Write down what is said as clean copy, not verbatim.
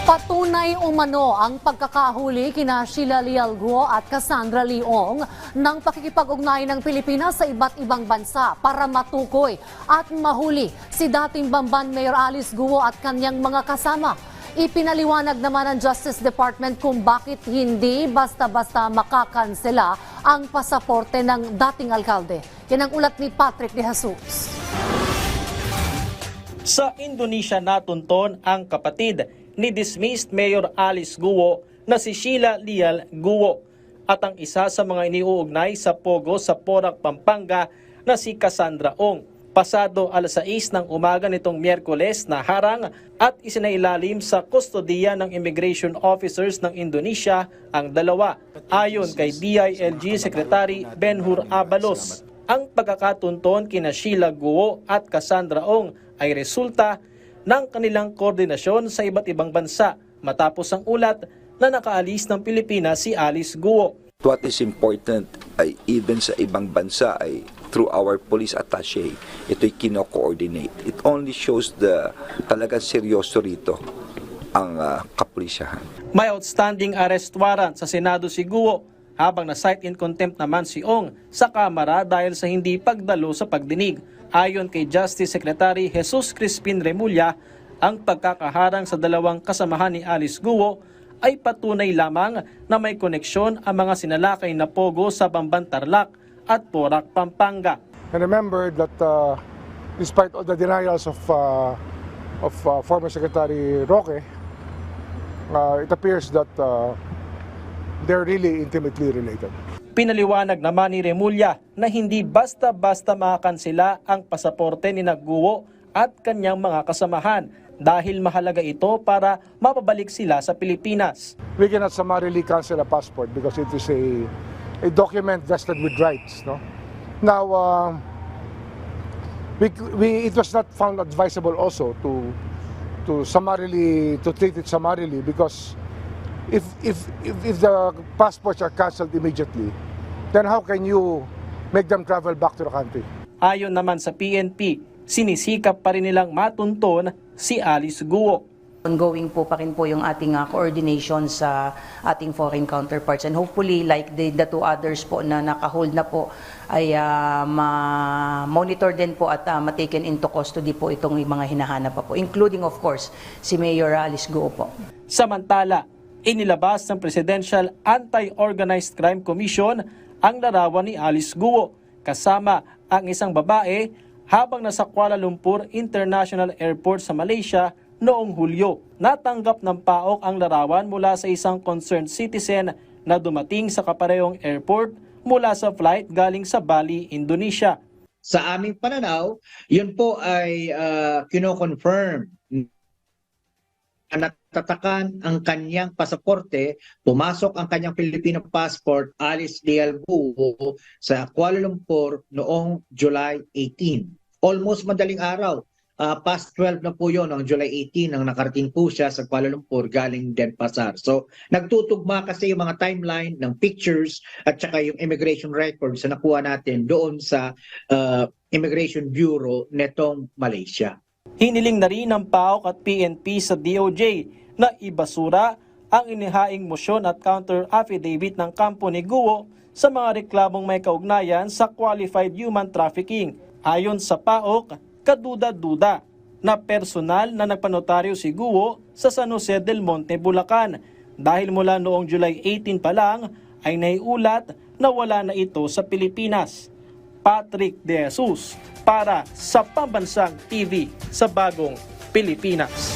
Patunay umano ang pagkakahuli kina Sheila Leal Guo at Cassandra Leong ng pakikipag-ugnay ng Pilipinas sa iba't ibang bansa para matukoy at mahuli si dating Bamban Mayor Alice Guo at kanyang mga kasama. Ipinaliwanag naman ng Justice Department kung bakit hindi basta-basta makakansela ang pasaporte ng dating alkalde. Yan ang ulat ni Patrick De Jesus. Sa Indonesia natunton ang kapatid ni dismissed Mayor Alice Guo na si Sheila Leal Guo at ang isa sa mga iniuugnay sa Pogo sa Porac, Pampanga na si Cassandra Ong. Pasado alas 6 ng umaga nitong Miyerkules na harang at isinailalim sa kustodiya ng immigration officers ng Indonesia ang dalawa. Ayon kay DILG Secretary Benhur Abalos, ang pagkakatunton kina Sheila Guo at Cassandra Ong ay resulta ng kanilang koordinasyon sa iba't ibang bansa matapos ang ulat na nakaalis ng Pilipinas si Alice Guo. What is important ay even sa ibang bansa ay through our police attaché, ito'y kino-coordinate. It only shows talagang seryoso rito ang kapulisahan. May outstanding arrest warrant sa Senado si Guo habang na-cite in contempt naman si Ong sa Kamara dahil sa hindi pagdalo sa pagdinig. Ayon kay Justice Secretary Jesus Crispin Remulla, ang pagkakaharang sa dalawang kasamahan ni Alice Guo ay patunay lamang na may koneksyon ang mga sinalakay na pogo sa Bamban Tarlac at Porac, Pampanga. And remember that despite all the denials of former Secretary Roque, it appears that they're really intimately related. Pinaliwanag naman ni Remulla na hindi basta-basta makakansela ang pasaporte ni Guo at kanyang mga kasamahan dahil mahalaga ito para mapabalik sila sa Pilipinas. We cannot summarily cancel a passport because it is a document vested with rights. No? Now, it was not found advisable also to treat it summarily because if the passports are cancelled immediately, then how can you make them travel back to the country? Ayon naman sa PNP, sinisikap pa rin nilang matunton si Alice Guo. Ongoing po pa rin po yung ating coordination sa ating foreign counterparts and hopefully like the two others po na nakahold na po ay ma-monitor din po at ma-taken into custody po itong mga hinahanap pa po, including of course si Mayor Alice Guo po. Samantala, inilabas ng Presidential Anti-Organized Crime Commission ang larawan ni Alice Guo kasama ang isang babae habang nasa Kuala Lumpur International Airport sa Malaysia noong Hulyo. Natanggap ng PAOK ang larawan mula sa isang concerned citizen na dumating sa kaparehong airport mula sa flight galing sa Bali, Indonesia. Sa aming pananaw, yun po ay kino-confirm na natatakan ang kanyang pasaporte, pumasok ang kanyang Filipino passport, Alice Leal Guo, sa Kuala Lumpur noong July 18. Almost madaling araw, past 12 na po yun, noong July 18, nang nakarating po siya sa Kuala Lumpur galing Denpasar. So, nagtutugma kasi yung mga timeline ng pictures at saka yung immigration records na nakuha natin doon sa Immigration Bureau netong Malaysia. Hiniling na rin ng PAOK at PNP sa DOJ na ibasura ang inihaing motion at counter affidavit ng kampo ni Guo sa mga reklamong may kaugnayan sa qualified human trafficking. Ayon sa PAOK, kaduda-duda na personal na nagpanotaryo si Guo sa San Jose del Monte, Bulacan dahil mula noong July 18 pa lang ay naiulat na wala na ito sa Pilipinas. Patrick De Jesus para sa Pambansang TV sa Bagong Pilipinas.